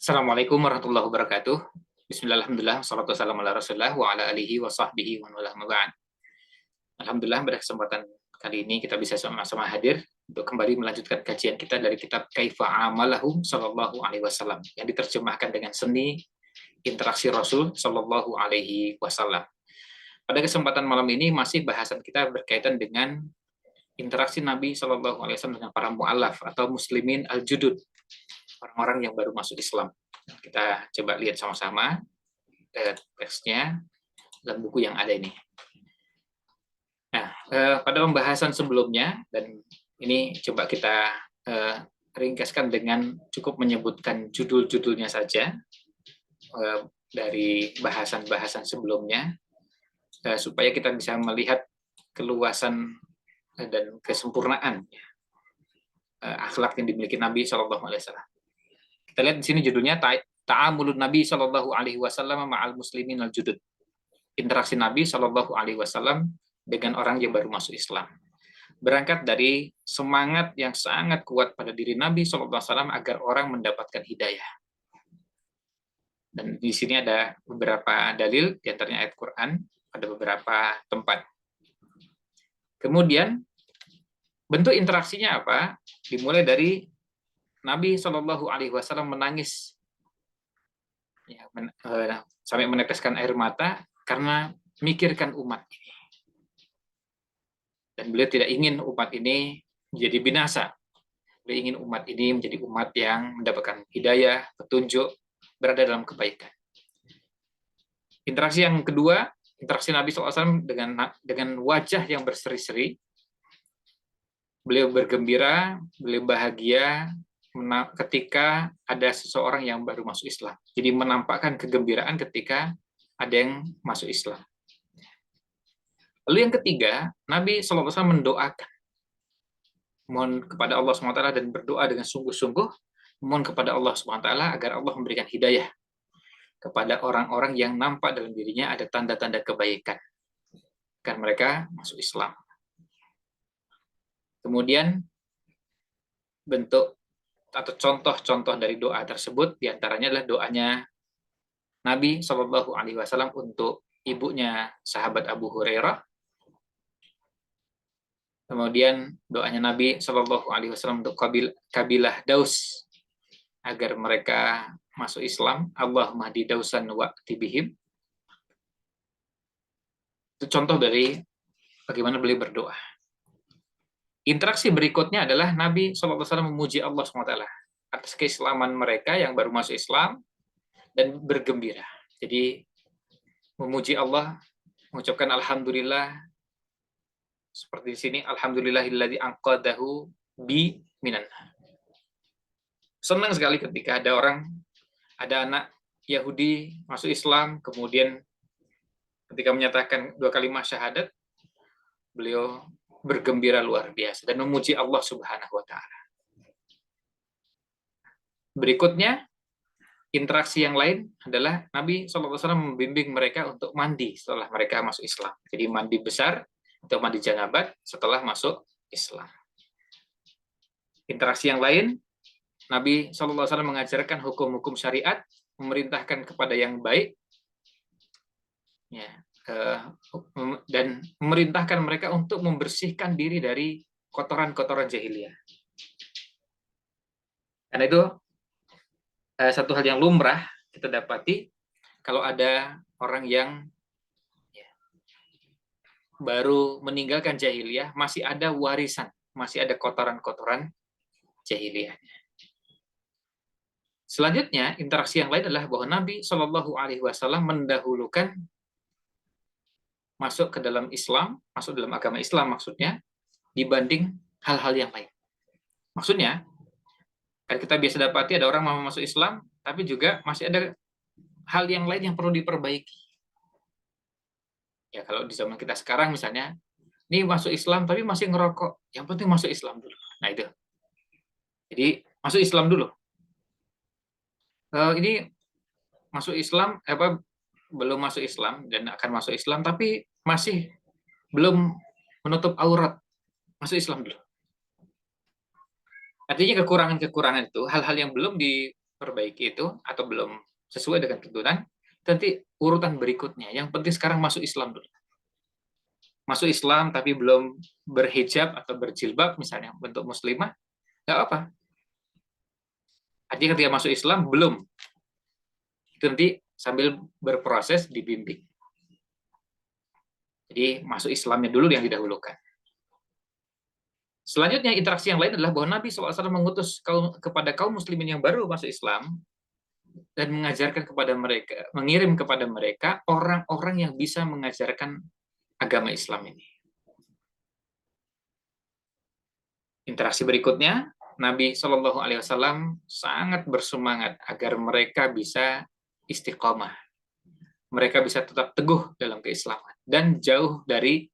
Assalamualaikum warahmatullahi wabarakatuh. Bismillahirrahmanirrahim. Wassalatu wassalamu ala Rasulillah wa ala alihi wa sahbihi wa wala ma ba'd. Alhamdulillah pada kesempatan kali ini kita bisa sama-sama hadir untuk kembali melanjutkan kajian kita dari kitab Kaifa Amalahum Sallallahu Alaihi Wasallam yang diterjemahkan dengan seni interaksi Rasul Sallallahu Alaihi Wasallam. Pada kesempatan malam ini masih bahasan kita berkaitan dengan interaksi Nabi Sallallahu Alaihi Wasallam dengan para mu'alaf atau muslimin al-judud, orang-orang yang baru masuk Islam. Kita coba lihat sama-sama teksnya dalam buku yang ada ini. Nah, pada pembahasan sebelumnya, dan ini coba kita ringkaskan dengan cukup menyebutkan judul-judulnya saja dari bahasan-bahasan sebelumnya, supaya kita bisa melihat keluasan dan kesempurnaan akhlak yang dimiliki Nabi Shallallahu Alaihi Wasallam. Kita lihat di sini judulnya Ta'amulun Nabi Shallallahu Alaihi Wasallam ma'al muslimin al-judud. Interaksi Nabi Shallallahu Alaihi Wasallam dengan orang yang baru masuk Islam. Berangkat dari semangat yang sangat kuat pada diri Nabi Shallallahu Alaihi Wasallam agar orang mendapatkan hidayah. Dan di sini ada beberapa dalil, di antaranya ayat Quran pada beberapa tempat. Kemudian bentuk interaksinya apa? Dimulai dari Nabi Shallallahu Alaihi Wasallam menangis sampai meneteskan air mata karena mikirkan umat ini. Dan beliau tidak ingin umat ini menjadi binasa. Beliau ingin umat ini menjadi umat yang mendapatkan hidayah, petunjuk, berada dalam kebaikan. Interaksi yang kedua, interaksi Nabi SAW dengan wajah yang berseri-seri. Beliau bergembira, beliau bahagia ketika ada seseorang yang baru masuk Islam. Jadi menampakkan kegembiraan ketika ada yang masuk Islam. Lalu yang ketiga, Nabi SAW mendoakan. Mohon kepada Allah SWT dan berdoa dengan sungguh-sungguh, mohon kepada Allah SWT agar Allah memberikan hidayah kepada orang-orang yang nampak dalam dirinya ada tanda-tanda kebaikan, agar mereka masuk Islam. Kemudian bentuk atau contoh-contoh dari doa tersebut diantaranya adalah doanya Nabi Shallallahu Alaihi Wasallam untuk ibunya sahabat Abu Hurairah. Kemudian doanya Nabi Shallallahu Alaihi Wasallam untuk kabilah Daus agar mereka masuk Islam. Allahumma hdi dausan wa'ti bihim. Itu contoh dari bagaimana beliau berdoa. Interaksi berikutnya adalah Nabi SAW memuji Allah SWT atas keislaman mereka yang baru masuk Islam dan bergembira. Jadi memuji Allah, mengucapkan Alhamdulillah, seperti di sini, Alhamdulillahilladzi anqadahu bi minan. Senang sekali ketika ada anak Yahudi masuk Islam, kemudian ketika menyatakan 2 kalimat syahadat, beliau bergembira luar biasa dan memuji Allah Subhanahu wa taala. Berikutnya, interaksi yang lain adalah Nabi SAW membimbing mereka untuk mandi setelah mereka masuk Islam. Jadi mandi besar atau mandi janabat setelah masuk Islam. Interaksi yang lain, Nabi SAW mengajarkan hukum-hukum syariat, memerintahkan kepada yang baik, dan memerintahkan mereka untuk membersihkan diri dari kotoran-kotoran jahiliyah. Karena itu satu hal yang lumrah kita dapati kalau ada orang yang baru meninggalkan jahiliyah, masih ada warisan, masih ada kotoran-kotoran jahiliyahnya. Selanjutnya, interaksi yang lain adalah bahwa Nabi Shallallahu Alaihi Wasallam mendahulukan masuk ke dalam Islam, masuk dalam agama Islam maksudnya, dibanding hal-hal yang lain. Maksudnya, kan kita biasa dapati ada orang mau masuk Islam, tapi juga masih ada hal yang lain yang perlu diperbaiki. Ya, kalau di zaman kita sekarang misalnya, ini masuk Islam tapi masih ngerokok, yang penting masuk Islam dulu. Nah itu. Jadi masuk Islam dulu. Ini masuk Islam, belum masuk Islam dan akan masuk Islam, tapi masih belum menutup aurat, masuk Islam dulu. Artinya kekurangan-kekurangan itu, hal-hal yang belum perbaiki itu atau belum sesuai dengan tuntunan, nanti urutan berikutnya. Yang penting sekarang masuk Islam dulu. Masuk Islam tapi belum berhijab atau berjilbab misalnya bentuk muslimah, nggak apa. Artinya ketika masuk Islam belum, itu nanti sambil berproses dibimbing. Jadi masuk Islamnya dulu yang didahulukan. Selanjutnya interaksi yang lain adalah bahwa Nabi SAW mengutus kepada kaum muslimin yang baru masuk Islam dan mengajarkan kepada mereka, mengirim kepada mereka orang-orang yang bisa mengajarkan agama Islam ini. Interaksi berikutnya, Nabi Shallallahu Alaihi Wasallam sangat bersemangat agar mereka bisa istiqomah, mereka bisa tetap teguh dalam keislaman dan jauh dari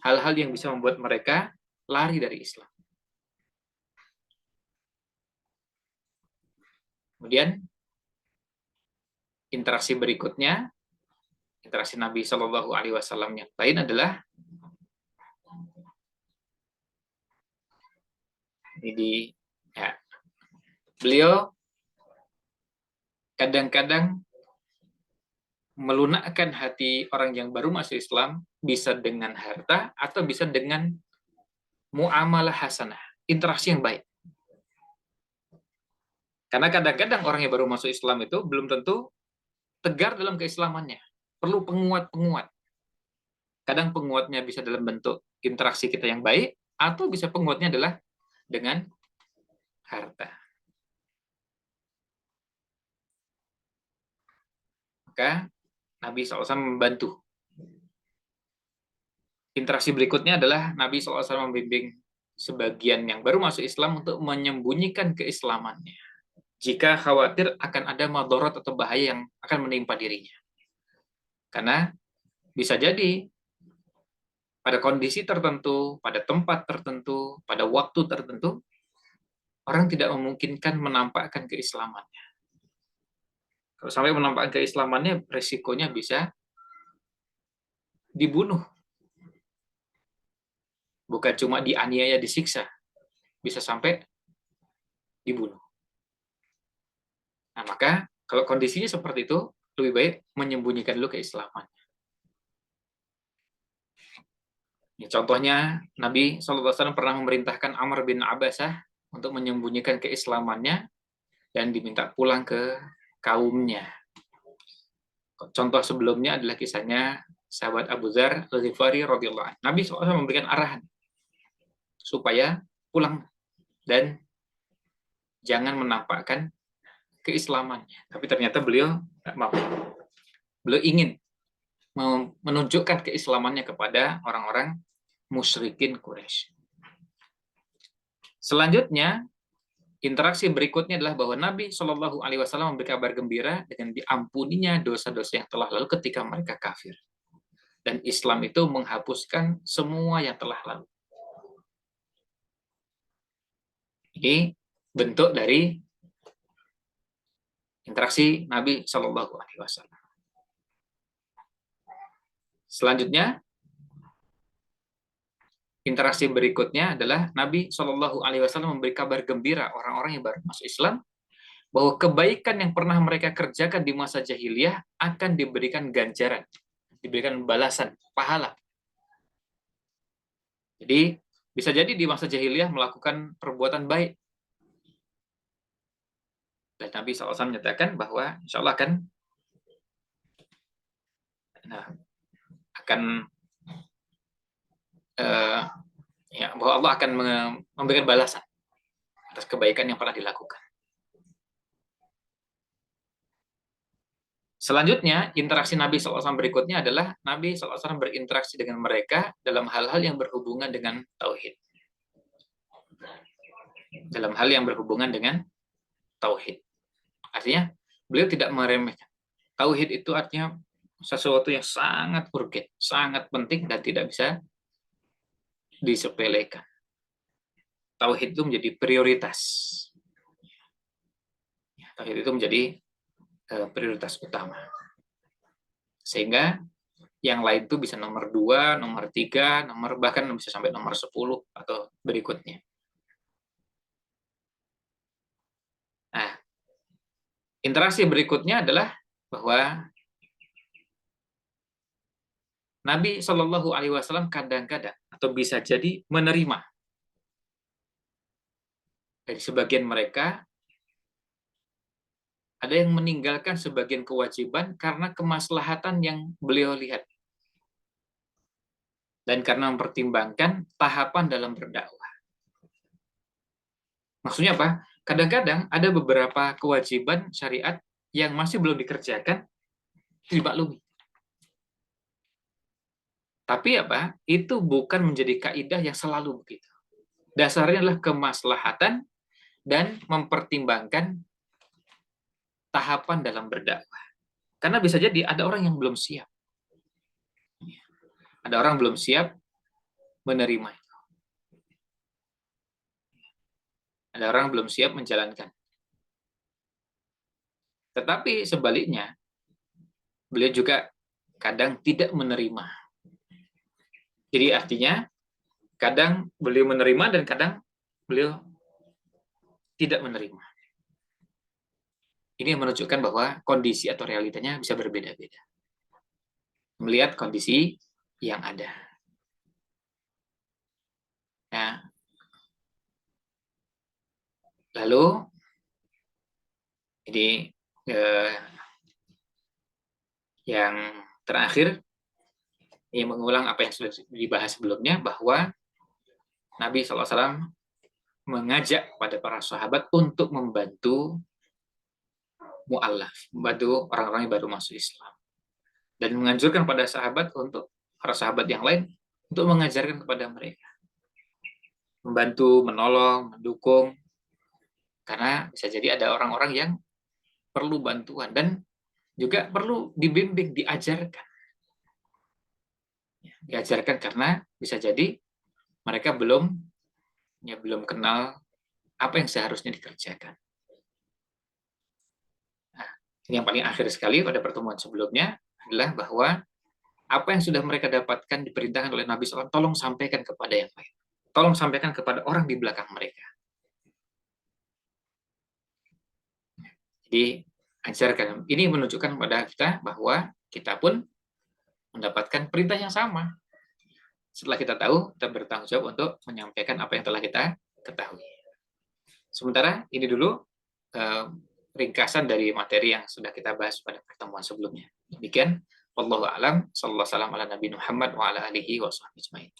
hal-hal yang bisa membuat mereka lari dari Islam. Kemudian interaksi berikutnya, interaksi Nabi Shallallahu Alaihi Wasallam yang lain adalah beliau kadang-kadang melunakkan hati orang yang baru masuk Islam bisa dengan harta atau bisa dengan muamalah hasanah, interaksi yang baik. Karena kadang-kadang orang yang baru masuk Islam itu belum tentu tegar dalam keislamannya, perlu penguat-penguat. Kadang penguatnya bisa dalam bentuk interaksi kita yang baik, atau bisa penguatnya adalah dengan harta. Maka Nabi SAW membantu. Interaksi berikutnya adalah Nabi SAW membimbing sebagian yang baru masuk Islam untuk menyembunyikan keislamannya jika khawatir akan ada madarat atau bahaya yang akan menimpa dirinya. Karena bisa jadi pada kondisi tertentu, pada tempat tertentu, pada waktu tertentu, orang tidak memungkinkan menampakkan keislamannya. Kalau sampai menampakkan keislamannya, resikonya bisa dibunuh. Bukan cuma dianiaya, disiksa. Bisa sampai dibunuh. Nah, maka kalau kondisinya seperti itu, lebih baik menyembunyikan dulu keislamannya. Ya, contohnya, Nabi SAW pernah memerintahkan Amr bin Abbasah untuk menyembunyikan keislamannya dan diminta pulang ke kaumnya. Contoh sebelumnya adalah kisahnya sahabat Abu Dzar Al-Ghifari radhiyallahu anhu. Nabi SAW memberikan arahan supaya pulang dan jangan menampakkan keislamannya. Tapi ternyata beliau tidak mau. Beliau ingin menunjukkan keislamannya kepada orang-orang musyrikin Quraisy. Selanjutnya, interaksi berikutnya adalah bahwa Nabi Shallallahu Alaihi Wasallam memberi kabar gembira dengan diampuninya dosa-dosa yang telah lalu ketika mereka kafir. Dan Islam itu menghapuskan semua yang telah lalu. Ini bentuk dari interaksi Nabi Shallallahu Alaihi Wasallam. Selanjutnya, interaksi berikutnya adalah Nabi Shallallahu Alaihi Wasallam memberi kabar gembira orang-orang yang baru masuk Islam bahwa kebaikan yang pernah mereka kerjakan di masa jahiliyah akan diberikan ganjaran, diberikan balasan, pahala. Jadi bisa jadi di masa jahiliyah melakukan perbuatan baik. Dan Nabi SAW menyatakan bahwa insya Allah bahwa Allah akan memberikan balasan atas kebaikan yang pernah dilakukan. Selanjutnya, interaksi Nabi SAW berikutnya adalah Nabi SAW berinteraksi dengan mereka dalam hal-hal yang berhubungan dengan tauhid. Dalam hal yang berhubungan dengan tauhid. Artinya, beliau tidak meremehkan. Tauhid itu artinya sesuatu yang sangat urgen, sangat penting dan tidak bisa disepelekan. Tauhid itu menjadi prioritas. Tauhid itu menjadi prioritas utama. Sehingga yang lain itu bisa nomor 2, nomor 3, bahkan bisa sampai nomor 10 atau berikutnya. Nah, Interaksi berikutnya adalah bahwa Nabi Shallallahu Alaihi Wasallam kadang-kadang atau bisa jadi menerima dari sebagian mereka, ada yang meninggalkan sebagian kewajiban karena kemaslahatan yang beliau lihat dan karena mempertimbangkan tahapan dalam berdakwah. Maksudnya apa? Kadang-kadang ada beberapa kewajiban syariat yang masih belum dikerjakan, dimaklumi. Tapi apa? Itu bukan menjadi kaidah yang selalu begitu. Dasarnya adalah kemaslahatan dan mempertimbangkan tahapan dalam berdakwah. Karena bisa jadi ada orang yang belum siap. Ada orang belum siap menerima itu. Ada orang belum siap menjalankan. Tetapi sebaliknya, beliau juga kadang tidak menerima. Jadi artinya, kadang beliau menerima dan kadang beliau tidak menerima. Ini menunjukkan bahwa kondisi atau realitanya bisa berbeda-beda. Melihat kondisi yang ada. Nah, lalu, ini yang terakhir, yang mengulang apa yang sudah dibahas sebelumnya, bahwa Nabi SAW mengajak pada para sahabat untuk membantu mu'allaf, membantu orang-orang yang baru masuk Islam. Dan menganjurkan pada sahabat untuk, para sahabat yang lain, untuk mengajarkan kepada mereka. Membantu, menolong, mendukung, karena bisa jadi ada orang-orang yang perlu bantuan, dan juga perlu dibimbing, diajarkan. Diajarkan karena bisa jadi mereka belum kenal apa yang seharusnya dikerjakan. Nah, ini yang paling akhir sekali pada pertemuan sebelumnya adalah bahwa apa yang sudah mereka dapatkan diperintahkan oleh Nabi SAW, tolong sampaikan kepada yang lain. Tolong sampaikan kepada orang di belakang mereka. Jadi, ajarkan. Ini menunjukkan kepada kita bahwa kita pun mendapatkan perintah yang sama. Setelah kita tahu, kita bertanggung jawab untuk menyampaikan apa yang telah kita ketahui. Sementara ini dulu ringkasan dari materi yang sudah kita bahas pada pertemuan sebelumnya. Demikian, wallahu a'lam, sallallahu alaihi wasallam ala nabi Muhammad wa ala alihi wa sahbihi ajmain.